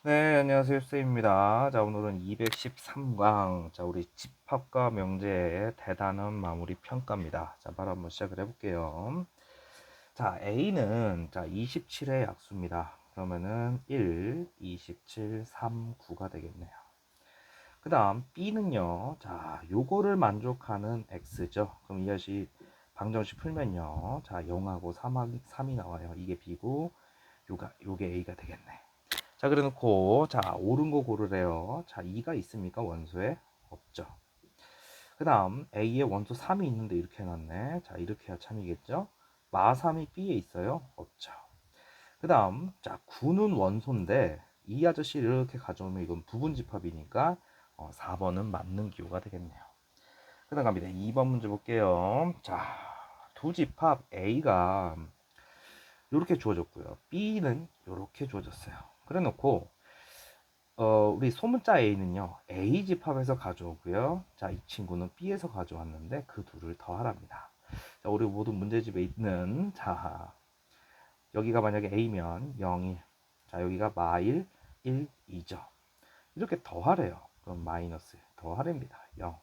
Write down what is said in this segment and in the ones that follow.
네, 안녕하세요. 쌤입니다. 자, 오늘은 213강. 자, 우리 집합과 명제의 대단한 마무리 평가입니다. 자, 바로 한번 시작을 해볼게요. 자, A는, 자, 27의 약수입니다. 그러면은 1, 27, 3, 9가 되겠네요. 그 다음, B는요, 자, 요거를 만족하는 X죠. 그럼 이것이 방정식 풀면요. 자, 0하고 3이 나와요. 이게 B고, 요게 A가 되겠네. 자, 그래 놓고, 자, 옳은 거 고르래요. 자, 2가 있습니까? 원소에? 없죠. 그 다음, A에 원소 3이 있는데 이렇게 해놨네. 자, 이렇게 해야 참이겠죠? 마 3이 B에 있어요? 없죠. 그 다음, 자, 9는 원소인데, 이 아저씨를 이렇게 가져오면 이건 부분집합이니까, 4번은 맞는 기호가 되겠네요. 그 다음 갑니다. 2번 문제 볼게요. 자, 두 집합 A가 이렇게 주어졌고요. B는 이렇게 주어졌어요. 그래 놓고, 우리 소문자 A는요, A 집합에서 가져오고요. 자, 이 친구는 B에서 가져왔는데 그 둘을 더하랍니다. 자, 우리 모든 문제집에 있는, 자, 여기가 만약에 A면 0, 1. 자, 여기가 마일 1, 2죠. 이렇게 더하래요. 그럼 마이너스 더하랍니다. 0,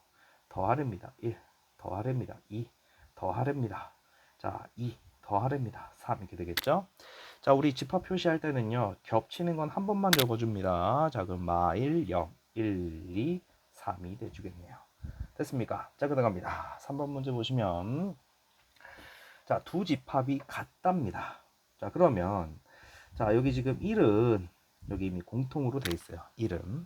더하랍니다. 1, 더하랍니다. 2, 더하랍니다. 자, 2, 더하랍니다. 3 이렇게 되겠죠? 자, 우리 집합 표시할 때는요, 겹치는 건 한 번만 적어줍니다. 자, 그럼 마일 0, 1, 2, 3이 돼주겠네요. 됐습니까? 자, 그다갑니다. 3번 문제 보시면, 자, 두 집합이 같답니다. 자, 그러면, 자, 여기 지금 1은, 여기 이미 공통으로 돼 있어요. 1은.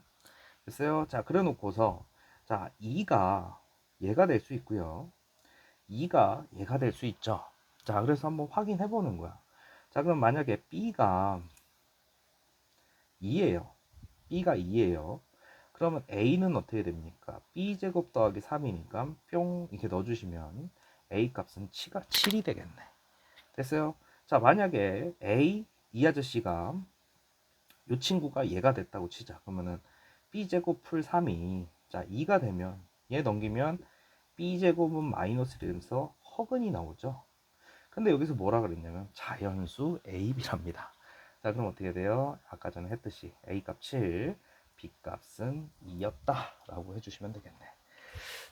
됐어요? 자, 그래 놓고서, 자, 2가 얘가 될 수 있고요. 2가 얘가 될 수 있죠. 자, 그래서 한번 확인해 보는 거야. 자, 그럼 만약에 B가 2예요. B가 2예요. 그러면 A는 어떻게 됩니까? B제곱 더하기 3이니까 뿅 이렇게 넣어주시면 A 값은 7이 되겠네. 됐어요? 자, 만약에 이 아저씨가 이 친구가 얘가 됐다고 치자. 그러면은 B제곱 풀 3이 자 2가 되면 얘 넘기면 B제곱은 마이너스 되면서 허근이 나오죠. 근데 여기서 뭐라 그랬냐면 자연수 AB랍니다. 자, 그럼 어떻게 돼요? 아까 전에 했듯이 A 값 7, B 값은 2였다 라고 해주시면 되겠네.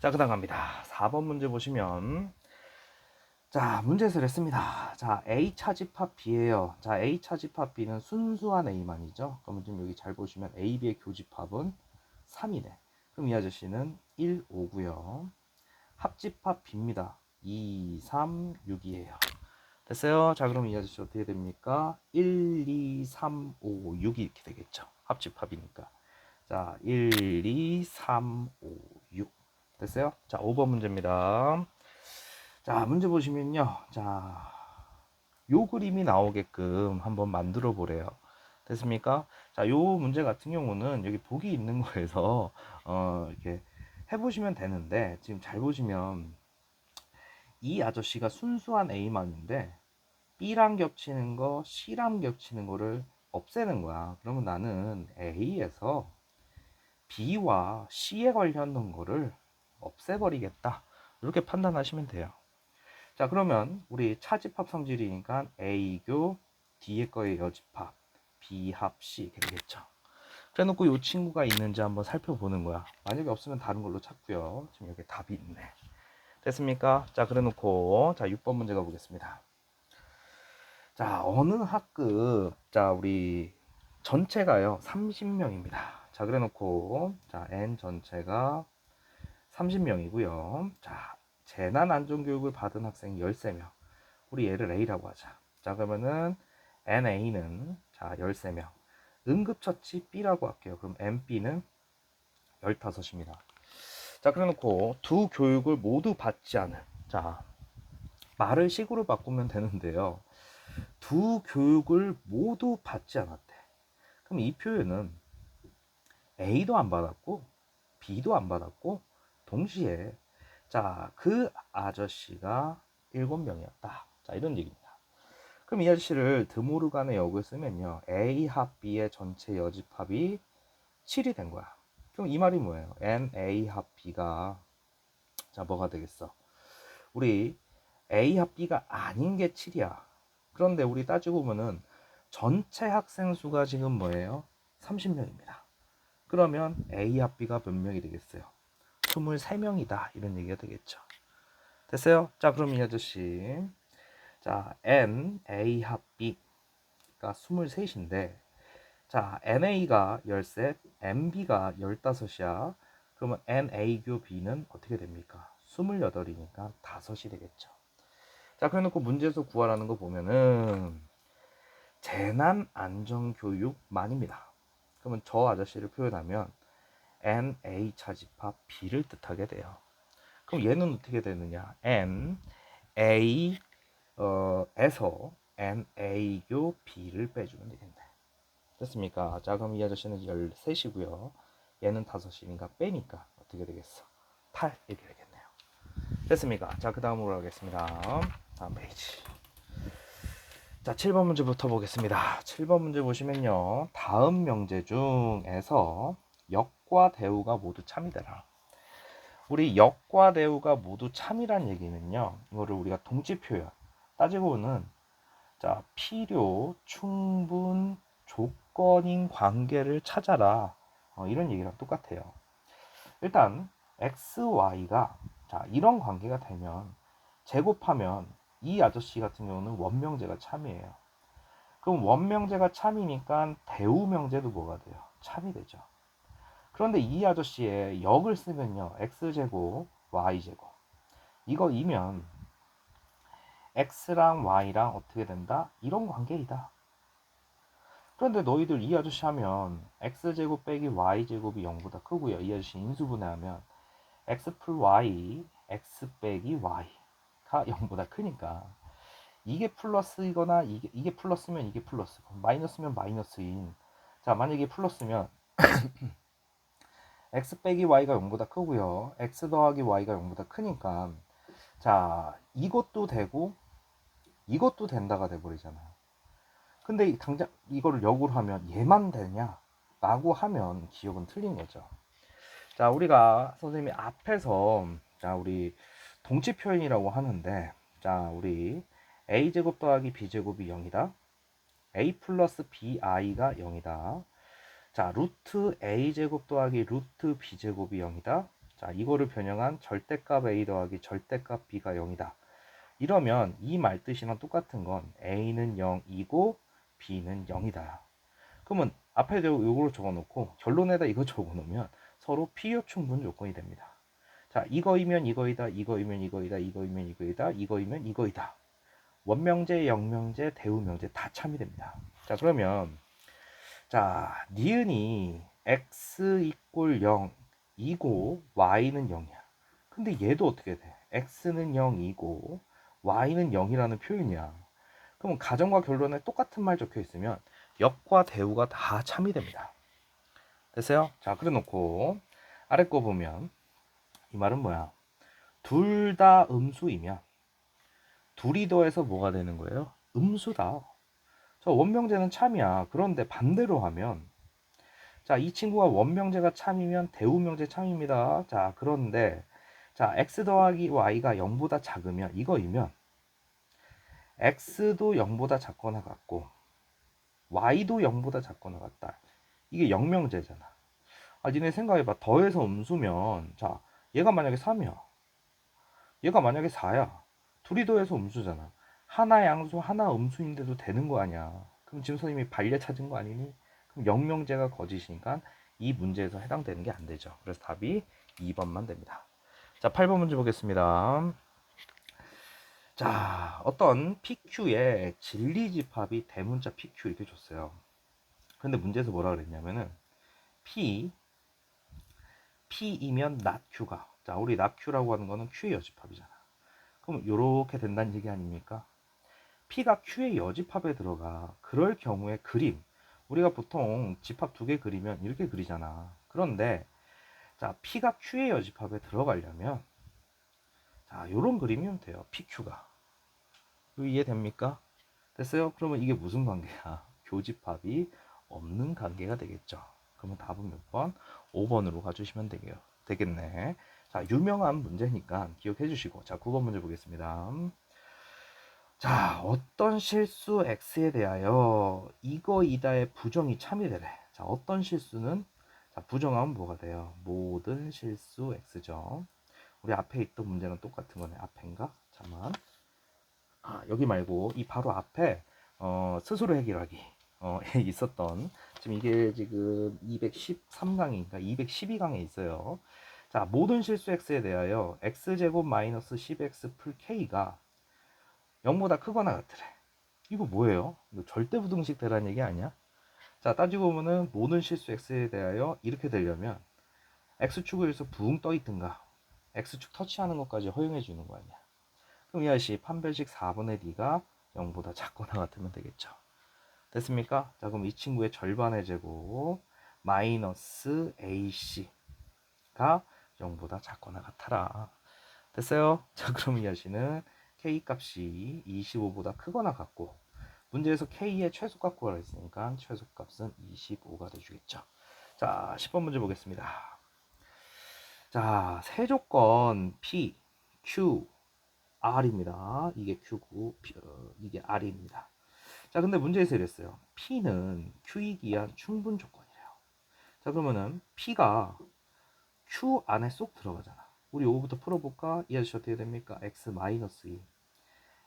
자, 그 다음 갑니다. 4번 문제 보시면, 자, 문제에서 했습니다. 자, A 차집합 B예요. 자, A 차집합 B는 순수한 A만이죠. 그러면 지금 여기 잘 보시면 A, B의 교집합은 3이네. 그럼 이 아저씨는 1, 5고요. 합집합 B입니다. 2, 3, 6이에요. 됐어요? 자, 그럼 이 아저씨 어떻게 됩니까? 1, 2, 3, 5, 6이 이렇게 되겠죠. 합집합이니까. 자, 1, 2, 3, 5, 6. 됐어요? 자, 5번 문제입니다. 자, 문제 보시면요. 자, 요 그림이 나오게끔 한번 만들어 보래요. 됐습니까? 자, 요 문제 같은 경우는 여기 보기 있는 거에서 이렇게 해보시면 되는데 지금 잘 보시면 이 아저씨가 순수한 A만인데 B랑 겹치는 거, C랑 겹치는 거를 없애는 거야. 그러면 나는 A에서 B와 C에 관련된 거를 없애버리겠다. 이렇게 판단하시면 돼요. 자, 그러면 우리 차집합 성질이니까 A교 D의 거의 여집합, B 합 C 이렇게 되겠죠. 그래 놓고 이 친구가 있는지 한번 살펴보는 거야. 만약에 없으면 다른 걸로 찾고요. 지금 여기 답이 있네. 됐습니까? 자, 그래 놓고 자, 6번 문제 가보겠습니다. 자, 어느 학급, 자, 우리 전체가요, 30명입니다. 자, 그래 놓고, 자, N 전체가 30명이고요. 자, 재난안전교육을 받은 학생 13명. 우리 얘를 A라고 하자. 자, 그러면은 NA는, 자, 13명. 응급처치 B라고 할게요. 그럼 MB는 15입니다. 자, 그래 놓고, 두 교육을 모두 받지 않은, 자, 말을 식으로 바꾸면 되는데요. 두 교육을 모두 받지 않았대. 그럼 이 표현은 A도 안 받았고 B도 안 받았고 동시에 자, 그 아저씨가 7명이었다. 자, 이런 얘기입니다. 그럼 이 아저씨를 드모르간의 역을 쓰면요. A 합 B의 전체 여집합이 7이 된 거야. 그럼 이 말이 뭐예요? NA 합 B가 자, 뭐가 되겠어? 우리 A 합 B가 아닌 게 7이야. 그런데 우리 따지고 보면은 전체 학생 수가 지금 뭐예요? 30명입니다. 그러면 A 합 B가 몇 명이 되겠어요? 23명이다. 이런 얘기가 되겠죠. 됐어요? 자, 그럼 이 아저씨. 자, N, A 합 B가 23인데, 자, NA가 13, MB가 15이야. 그러면 NA 교 B는 어떻게 됩니까? 28이니까 5이 되겠죠. 자, 그래 놓고 문제에서 구하라는 거 보면은 재난안전교육만입니다. 그러면 저 아저씨를 표현하면 NA 차집합 B를 뜻하게 돼요. 그럼 얘는 어떻게 되느냐? NA 에서 NA교 B를 빼주면 되겠네. 됐습니까? 자, 그럼 이 아저씨는 13이고요. 얘는 5이니까 빼니까 어떻게 되겠어? 8 이렇게 되겠네요. 됐습니까? 자, 그 다음으로 하겠습니다. 다음 페이지. 자, 7번 문제부터 보겠습니다. 7번 문제 보시면요. 다음 명제 중에서 역과 대우가 모두 참이되라. 우리 역과 대우가 모두 참이란 얘기는요. 이거를 우리가 동지 표현 따지고는 자, 필요, 충분, 조건인 관계를 찾아라. 이런 얘기랑 똑같아요. 일단 x, y가 자, 이런 관계가 되면 제곱하면 이 아저씨 같은 경우는 원명제가 참이에요. 그럼 원명제가 참이니까 대우명제도 뭐가 돼요? 참이 되죠. 그런데 이 아저씨의 역을 쓰면요. x제곱, y제곱. 이거이면 x랑 y랑 어떻게 된다? 이런 관계이다. 그런데 너희들 이 아저씨 하면 x제곱 빼기 y제곱이 0보다 크고요. 이 아저씨 인수분해하면 x 풀 y, x 빼기 y가 0보다 크니까 이게 플러스이거나 이게 플러스면 이게 플러스고 마이너스면 마이너스인 자 만약에 플러스면 x 빼기 y가 0보다 크고요. x 더하기 y가 0보다 크니까 자 이것도 되고 이것도 된다가 돼버리잖아요. 근데 당장 이거를 역으로 하면 얘만 되냐 라고 하면 기억은 틀린 거죠. 자 우리가 선생님이 앞에서 자 우리 동치 표현이라고 하는데 자 우리 a제곱 더하기 b제곱이 0이다. a 플러스 bi가 0이다. 자 루트 a제곱 더하기 루트 b제곱이 0이다. 자 이거를 변형한 절대값 a 더하기 절대값 b가 0이다. 이러면 이 말뜻이랑 똑같은 건 a는 0이고 b는 0이다. 그러면 앞에 이거로 적어놓고 결론에다 이거 적어놓으면 서로 필요 충분 조건이 됩니다. 자 이거이면 이거이다, 이거이면 이거이다, 이거이면 이거이다, 이거이면 이거이다. 원명제, 영명제, 대우명제 다 참이 됩니다. 자 그러면 자 니은이 x 이꼴 0이고 y는 0이야. 근데 얘도 어떻게 돼? x는 0이고 y는 0이라는 표현이야. 그럼 가정과 결론에 똑같은 말 적혀 있으면 역과 대우가 다 참이 됩니다. 됐어요? 자, 그래 놓고 아래 거 보면 이 말은 뭐야? 둘 다 음수이면 둘이 더해서 뭐가 되는 거예요? 음수다. 저 원명제는 참이야. 그런데 반대로 하면 자, 이 친구가 원명제가 참이면 대우명제 참입니다. 자, 그런데 자, x 더하기 y가 0보다 작으면 이거이면 x도 0보다 작거나 같고 y도 0보다 작거나 같다. 이게 영명제잖아. 아, 니네 생각해봐. 더해서 음수면 자 얘가 만약에 3이야. 얘가 만약에 4야. 둘이 더해서 음수잖아. 하나 양수 하나 음수인데도 되는 거 아니야. 그럼 지금 선생님이 반려 찾은 거 아니니? 그럼 영명제가 거짓이니까 이 문제에서 해당되는 게 안 되죠. 그래서 답이 2번만 됩니다. 자 8번 문제 보겠습니다. 자 어떤 PQ의 진리집합이 대문자 PQ 이렇게 줬어요. 근데 문제에서 뭐라 그랬냐면은 P이면 not Q가 자 우리 not Q라고 하는 거는 Q의 여집합이잖아. 그럼 이렇게 된다는 얘기 아닙니까? P가 Q의 여집합에 들어가. 그럴 경우에 그림 우리가 보통 집합 2개 그리면 이렇게 그리잖아. 그런데 자 P가 Q의 여집합에 들어가려면 자 이런 그림이면 돼요. PQ가 이해됩니까? 됐어요? 그러면 이게 무슨 관계야? 교집합이 없는 관계가 되겠죠. 그러면 답은 몇 번? 5번으로 가주시면 되겠네. 자, 유명한 문제니까 기억해 주시고. 자, 9번 문제 보겠습니다. 자, 어떤 실수 x에 대하여 이거이다의 부정이 참이 되래. 자, 어떤 실수는 자, 부정하면 뭐가 돼요? 모든 실수 x죠. 우리 앞에 있던 문제는 똑같은 거네. 앞인가? 잠깐만. 여기 말고 이 바로 앞에 스스로 해결하기 있었던 지금 이게 지금 213강인가 212강에 있어요. 자, 모든 실수 x에 대하여 x제곱 마이너스 10x 풀 k가 0보다 크거나 같으래. 이거 뭐예요? 이거 절대부등식 되라는 얘기 아니야? 자, 따지고 보면은 모든 실수 x에 대하여 이렇게 되려면 x축에서 붕 떠 있든가 x축 터치하는 것까지 허용해 주는 거 아니야. 그럼 이 아저씨 판별식 4분의 d가 0보다 작거나 같으면 되겠죠. 됐습니까? 자, 그럼 이 친구의 절반의 제곱 마이너스 ac가 0보다 작거나 같아라. 됐어요? 자, 그럼 이 아저씨는 k 값이 25보다 크거나 같고 문제에서 k의 최소값 구하라 했으니까 최소값은 25가 돼주겠죠. 자, 10번 문제 보겠습니다. 자, 세 조건 P, Q, R입니다. 이게 Q고 이게 R입니다. 자, 근데 문제에서 이랬어요. P는 Q이기 위한 충분 조건이래요. 자, 그러면은 P가 Q 안에 쏙 들어가잖아. 우리 요거부터 풀어볼까? 이 아저씨 어떻게 됩니까? X 마이너스 2,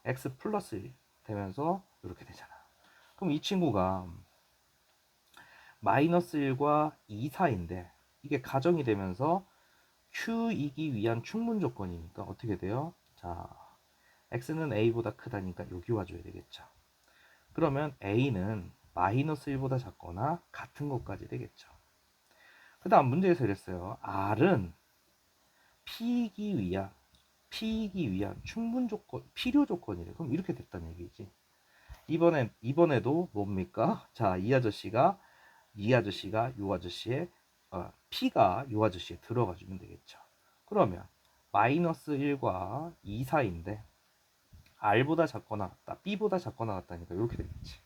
X 플러스 1 되면서 이렇게 되잖아. 그럼 이 친구가 마이너스 1과 2 사이인데 이게 가정이 되면서 Q이기 위한 충분 조건이니까 어떻게 돼요? 자, X는 A보다 크다니까 여기 와줘야 되겠죠. 그러면 A는 마이너스 1보다 작거나 같은 것까지 되겠죠. 그 다음 문제에서 이랬어요. R은 P이기 위한 충분 조건, 필요 조건이래. 그럼 이렇게 됐다는 얘기지. 이번에도 뭡니까? 자, 이 아저씨가 요 아저씨의 P가 요 아저씨에 들어가 주면 되겠죠. 그러면 마이너스 1과 2 사이인데 R보다 작거나 같다, B보다 작거나 같다니까 이렇게 되겠지.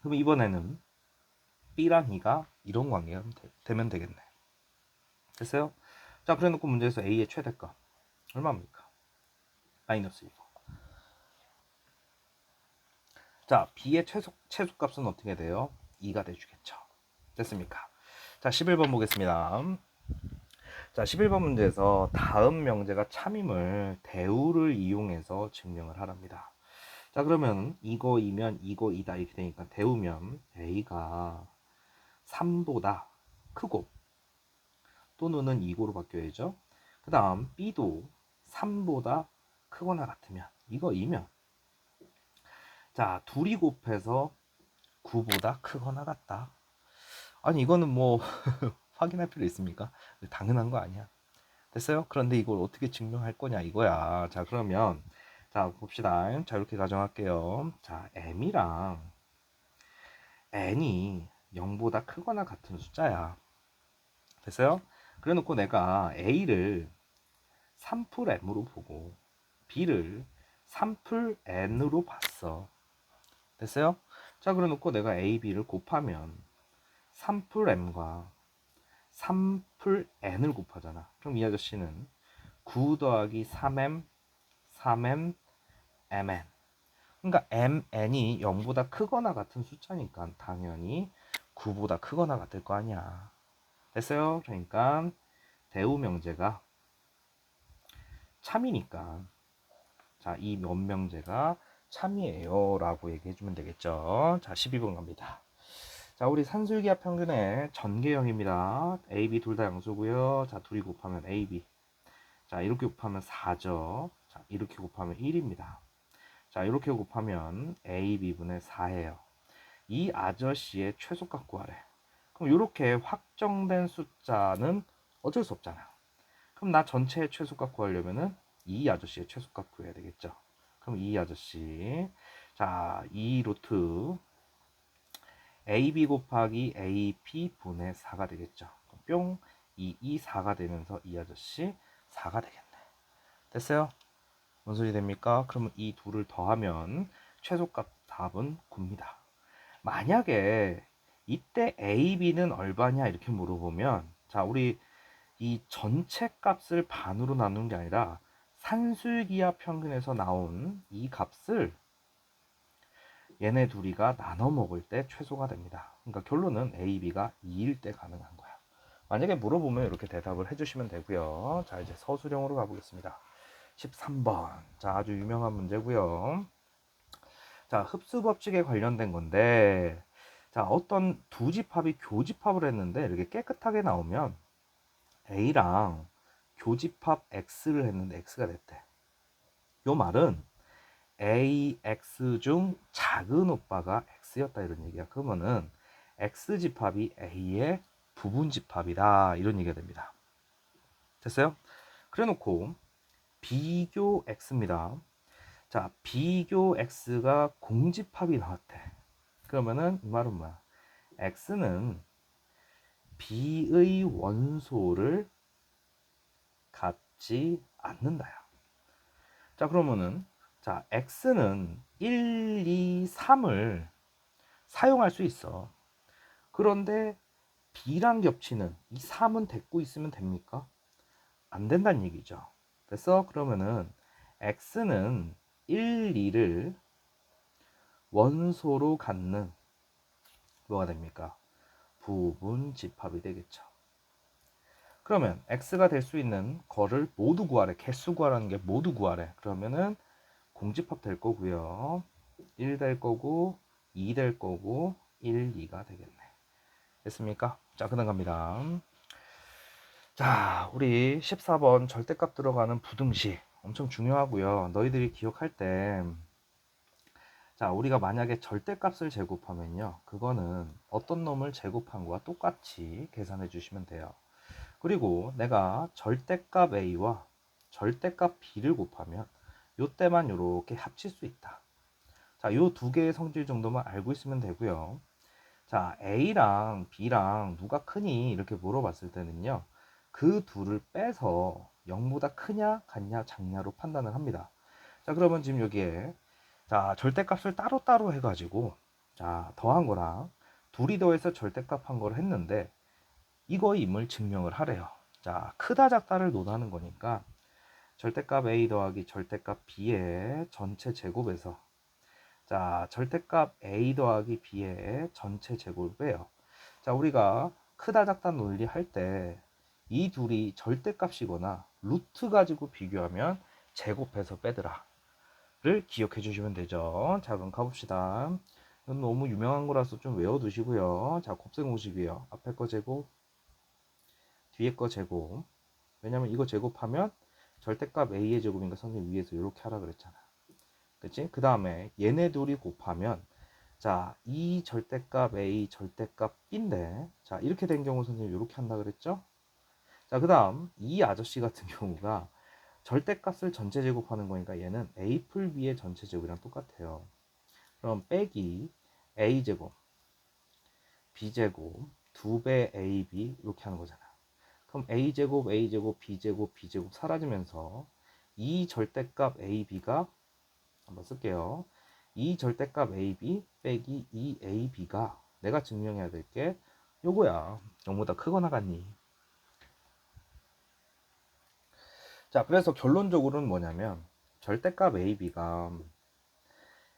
그럼 이번에는 B랑 2가 이런 관계가 되면 되겠네. 됐어요? 자, 그래 놓고 문제에서 A의 최대값 얼마입니까? 마이너스 1. 자, B의 최소값은 어떻게 돼요? 2가 돼주겠죠. 됐습니까? 자, 11번 보겠습니다. 자, 11번 문제에서 다음 명제가 참임을 대우를 이용해서 증명을 하랍니다. 자, 그러면 이거이면 이거이다 이렇게 되니까 대우면 A가 3보다 크고 또는 2고로 바뀌어야죠. 그 다음 B도 3보다 크거나 같으면 이거이면 자, 둘이 곱해서 9보다 크거나 같다. 아니 이거는 뭐 확인할 필요 있습니까? 당연한 거 아니야. 됐어요? 그런데 이걸 어떻게 증명할 거냐 이거야. 자, 그러면 자, 봅시다. 자, 이렇게 가정할게요. 자, m이랑 n이 0보다 크거나 같은 숫자야. 됐어요? 그래 놓고 내가 a를 3풀 m으로 보고 b를 3풀 n으로 봤어. 됐어요? 자, 그래 놓고 내가 a, b를 곱하면 3풀 m과 3풀 n을 곱하잖아. 그럼 이 아저씨는 9 더하기 3m, 3m, mn. 그러니까 mn이 0보다 크거나 같은 숫자니까 당연히 9보다 크거나 같을 거 아니야. 됐어요? 그러니까 대우 명제가 참이니까 자, 이 면명제가 참이에요 라고 얘기해 주면 되겠죠. 자, 12번 갑니다. 자, 우리 산술기압 평균의 전개형입니다. A, B 둘 다 양수고요. 자, 둘이 곱하면 AB. 자, 이렇게 곱하면 4죠. 자, 이렇게 곱하면 1입니다. 자, 이렇게 곱하면 AB분의 4예요. 이 아저씨의 최소값 구하래. 그럼 이렇게 확정된 숫자는 어쩔 수 없잖아. 그럼 나 전체의 최소값 구하려면은 이 아저씨의 최소값 구해야 되겠죠. 그럼 이 아저씨, 자, 이 루트 AB 곱하기 AP 분의 4가 되겠죠. 뿅, 4가 되면서 이 아저씨 4가 되겠네. 됐어요? 뭔 소리 됩니까? 그러면 이 둘을 더하면 최소값 답은 9입니다. 만약에 이때 A, B는 얼마냐 이렇게 물어보면 자, 우리 이 전체 값을 반으로 나누는 게 아니라 산술기압 평균에서 나온 이 값을 얘네 둘이가 나눠 먹을 때 최소가 됩니다. 그러니까 결론은 A, B가 2일 때 가능한 거야. 만약에 물어보면 이렇게 대답을 해주시면 되고요. 자, 이제 서술형으로 가보겠습니다. 13번. 자, 아주 유명한 문제고요. 자, 흡수 법칙에 관련된 건데, 자, 어떤 두 집합이 교집합을 했는데 이렇게 깨끗하게 나오면 A랑 교집합 X를 했는데 X가 됐대. 요 말은 AX 중 작은 오빠가 X였다 이런 얘기야. 그러면은 X집합이 A의 부분집합이다 이런 얘기가 됩니다. 됐어요? 그래 놓고 비교 X입니다. 자, 비교 X가 공집합이 나왔대. 그러면은 이 말은 뭐야? X는 B의 원소를 갖지 않는다야. 자, 그러면은 자, X는 1, 2, 3을 사용할 수 있어. 그런데 B랑 겹치는 이 3은 데리고 있으면 됩니까? 안 된다는 얘기죠. 그래서 그러면은 X는 1, 2를 원소로 갖는 뭐가 됩니까? 부분 집합이 되겠죠. 그러면 X가 될 수 있는 거를 모두 구하래. 개수 구하라는 게 모두 구하래. 그러면은 공집합 될 거고요. 1 될 거고 2 될 거고 1, 2가 되겠네. 됐습니까? 자, 그다음 갑니다. 자, 우리 14번 절대값 들어가는 부등식 엄청 중요하고요. 너희들이 기억할 때 자, 우리가 만약에 절대값을 제곱하면요. 그거는 어떤 놈을 제곱한 거와 똑같이 계산해 주시면 돼요. 그리고 내가 절대값 A와 절대값 B를 곱하면 요때만 이렇게 합칠 수 있다. 자, 요 두 개의 성질 정도만 알고 있으면 되고요. 자, A랑 B랑 누가 크니? 이렇게 물어봤을 때는요. 그 둘을 빼서 0보다 크냐, 같냐, 작냐로 판단을 합니다. 자, 그러면 지금 여기에 자, 절대값을 따로따로 해가지고 자, 더한 거랑 둘이 더해서 절대값 한 걸 했는데 이거의 임을 증명을 하래요. 자, 크다 작다를 논하는 거니까 절대값 A 더하기 절대값 B의 전체 제곱에서 자, 절대값 A 더하기 B의 전체 제곱을 빼요. 자, 우리가 크다 작다 논리 할 때 이 둘이 절대값이거나 루트 가지고 비교하면 제곱해서 빼더라 를 기억해 주시면 되죠. 자, 그럼 가봅시다. 이건 너무 유명한 거라서 좀 외워두시고요. 자, 곱셈 50이에요. 앞에 거 제곱, 뒤에 거 제곱. 왜냐면 이거 제곱하면 절대값 A의 제곱인가 선생님 위에서 이렇게 하라 그랬잖아. 그치? 그 다음에 얘네 둘이 곱하면 자, 이 절대값 A, 절대값 B인데 자, 이렇게 된 경우 선생님 이렇게 한다 그랬죠? 자, 그 다음 이 아저씨 같은 경우가 절대값을 전체 제곱하는 거니까 얘는 A 풀 B의 전체 제곱이랑 똑같아요. 그럼 빼기 A제곱, B제곱, 2배 AB 이렇게 하는 거잖아. 그럼 A제곱, A제곱, B제곱, B제곱 사라지면서 이 절대값 AB가 한번 쓸게요. 이 절대값 AB 빼기 이 AB가 내가 증명해야 될 게 요거야. 0보다 크거나 같니? 자, 그래서 결론적으로는 뭐냐면 절대값 AB가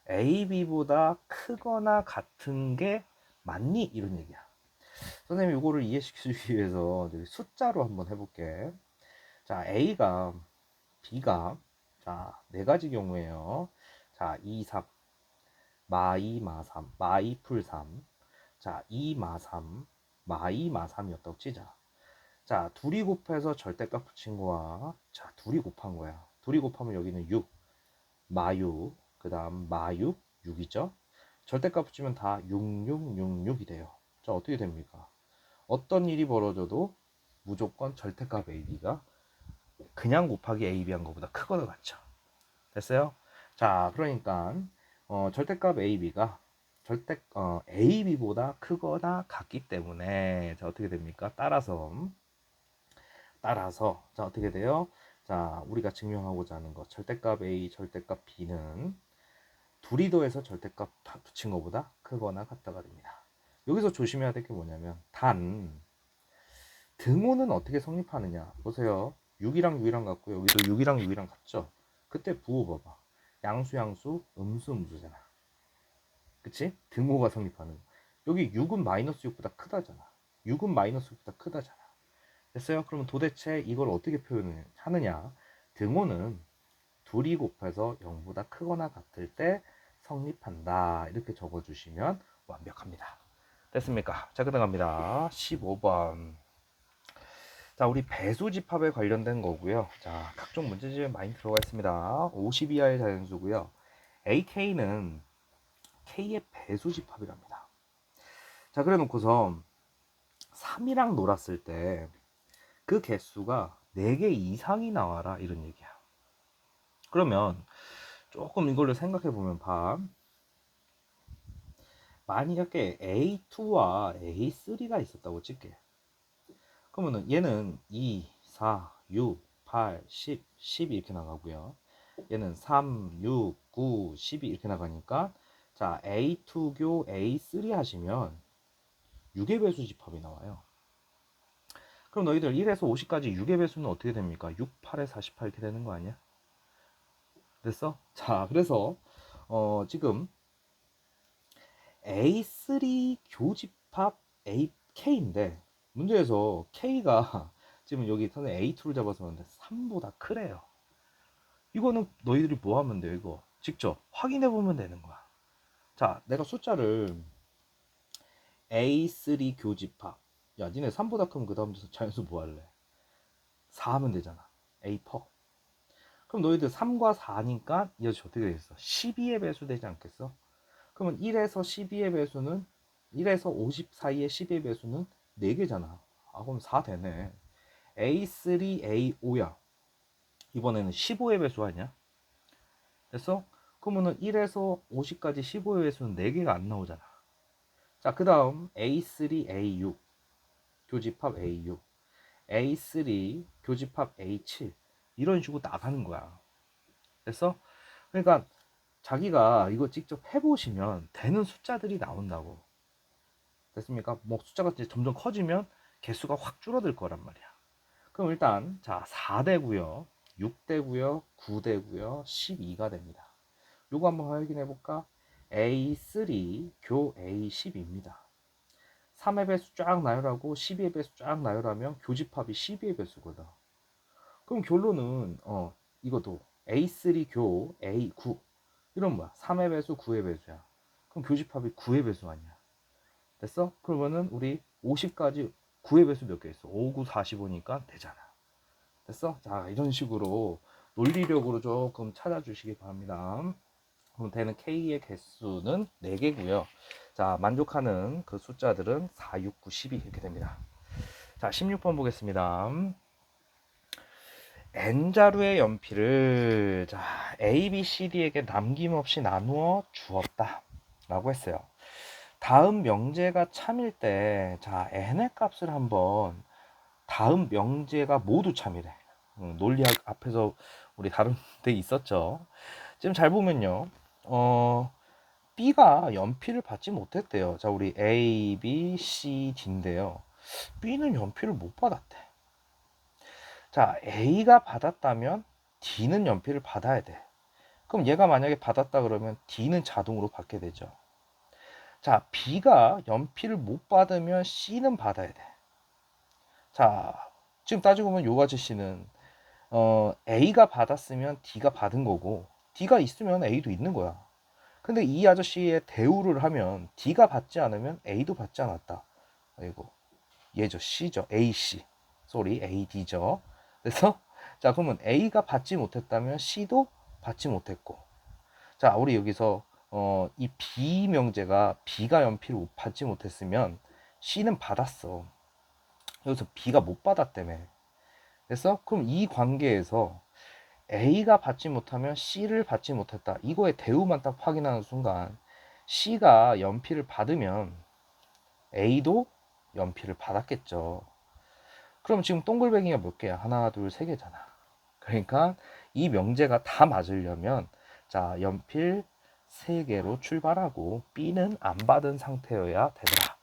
AB보다 크거나 같은 게 맞니? 이런 얘기야. 선생님 이거를 이해시키기 위해서 숫자로 한번 해볼게. 자, A가 B가 자, 네 가지 경우에요. 자, 2, 3, 마2, 마3, 마2 풀 3. 자, 2, 마3, 마2, 마3이었다고 치자. 자, 둘이 곱해서 절대값 붙인 거와 자, 둘이 곱한 거야. 둘이 곱하면 여기는 6, 마6, 그 다음 마6, 6이죠. 절대값 붙이면 다 6, 6, 6, 6이 돼요. 자, 어떻게 됩니까? 어떤 일이 벌어져도 무조건 절대값 AB가 그냥 곱하기 AB 한 것보다 크거나 같죠. 됐어요? 자, 그러니까 절대값 AB가 AB보다 크거나 같기 때문에 자, 어떻게 됩니까? 따라서 자, 어떻게 돼요? 자, 우리가 증명하고자 하는 것 절대값 A, 절대값 B는 둘이 더해서 절대값 다 붙인 것보다 크거나 같다가 됩니다. 여기서 조심해야 될 게 뭐냐면 단 등호는 어떻게 성립하느냐 보세요. 6이랑 6이랑 같고 여기도 6이랑 6이랑 같죠. 그때 부호 봐봐. 양수 양수 음수 음수잖아. 그치? 등호가 성립하는 거. 여기 6은 마이너스 6보다 크다잖아. 6은 마이너스 6보다 크다잖아. 됐어요? 그러면 도대체 이걸 어떻게 표현하느냐? 등호는 둘이 곱해서 0보다 크거나 같을 때 성립한다. 이렇게 적어주시면 완벽합니다. 됐습니까? 자, 그다음 갑니다. 15번. 자, 우리 배수 집합에 관련된 거고요. 자, 각종 문제집에 많이 들어가 있습니다. 50 이하의 자연수고요. AK는 K의 배수 집합이랍니다. 자, 그래 놓고서 3이랑 놀았을 때 그 개수가 4개 이상이 나와라 이런 얘기야. 그러면 조금 이걸로 생각해 보면 봐. 만약에 A2와 A3가 있었다고 칠게. 그러면은 얘는 2, 4, 6, 8, 10, 12 이렇게 나가고요. 얘는 3, 6, 9, 12 이렇게 나가니까 자, A2교 A3 하시면 6의 배수 집합이 나와요. 그럼 너희들 1에서 50까지 6의 배수는 어떻게 됩니까? 6, 8에 48 이렇게 되는 거 아니야? 됐어? 자, 그래서 지금 A3 교집합 AK인데 문제에서 K가 지금 여기 선생 A2를 잡아서 그런데 3보다 크래요. 이거는 너희들이 뭐 하면 돼요? 이거 직접 확인해 보면 되는 거야. 자, 내가 숫자를 A3 교집합, 야 니네 3보다 크면 그 다음 자연수 뭐 할래? 4 하면 되잖아. A4. 그럼 너희들 3과 4니까 이 아저씨 어떻게 되겠어? 12의 배수 되지 않겠어? 그러면 1에서 12의 배수는 1에서 50 사이의 12의 배수는 4개잖아. 아, 그럼 4 되네. A3, A5야. 이번에는 15의 배수 아니야? 됐어? 그러면은 1에서 50까지 15의 배수는 4개가 안 나오잖아. 자, 그 다음 A3, A6 교집합 A6, A3 교집합 A7 이런 식으로 나가는 거야. 됐어? 그러니까 자기가 이거 직접 해보시면 되는 숫자들이 나온다고. 됐습니까? 뭐 숫자가 이제 점점 커지면 개수가 확 줄어들 거란 말이야. 그럼 일단 자 4대고요, 6대고요, 9대고요, 12가 됩니다. 요거 한번 확인해 볼까? A3 교 A10입니다. 3의 배수 쫙 나열하고 12의 배수 쫙 나열하면 교집합이 12의 배수거든. 그럼 결론은 이것도 A3 교 A9 이런 뭐야? 3의 배수 9의 배수야. 그럼 교집합이 9의 배수 아니야. 됐어? 그러면은 우리 50까지 9의 배수 몇 개 있어? 5, 9, 45니까 되잖아. 됐어? 자, 이런 식으로 논리력으로 조금 찾아주시기 바랍니다. 그럼 되는 K의 개수는 4개고요. 자, 만족하는 그 숫자들은 4, 6, 9, 12 이렇게 됩니다. 자, 16번 보겠습니다. N자루의 연필을 자, A, B, C, D에게 남김없이 나누어 주었다 라고 했어요. 다음 명제가 참일 때 자, N의 값을 한번 다음 명제가 모두 참이래. 논리학 앞에서 우리 다른 데 있었죠. 지금 잘 보면요. B가 연필을 받지 못했대요. 자, 우리 A, B, C, D인데요. B는 연필을 못 받았대. 자, A가 받았다면 D는 연필을 받아야 돼. 그럼 얘가 만약에 받았다 그러면 D는 자동으로 받게 되죠. 자, B가 연필을 못 받으면 C는 받아야 돼. 자, 지금 따지고 보면 요 아저씨는 A가 받았으면 D가 받은 거고 D가 있으면 A도 있는 거야. 근데 이 아저씨의 대우를 하면 D가 받지 않으면 A도 받지 않았다. 아이고, 얘죠. C죠. AC. 쏘리, AD죠. 그래서 자, 그러면 A가 받지 못했다면 C도 받지 못했고. 자, 우리 여기서 이 B 명제가 B가 연필을 받지 못했으면 C는 받았어. 여기서 B가 못 받았다며. 그래서 그럼 이 관계에서 A가 받지 못하면 C를 받지 못했다. 이거의 대우만 딱 확인하는 순간 C가 연필을 받으면 A도 연필을 받았겠죠. 그럼 지금 동글뱅이가 몇 개야? 하나, 둘, 세 개잖아. 그러니까 이 명제가 다 맞으려면 자, 연필 3개로 출발하고 B는 안 받은 상태여야 되더라.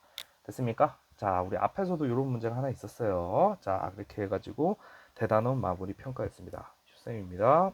됐습니까? 자, 우리 앞에서도 이런 문제가 하나 있었어요. 자, 이렇게 해가지고 대단원 마무리 평가했습니다. 슈쌤입니다.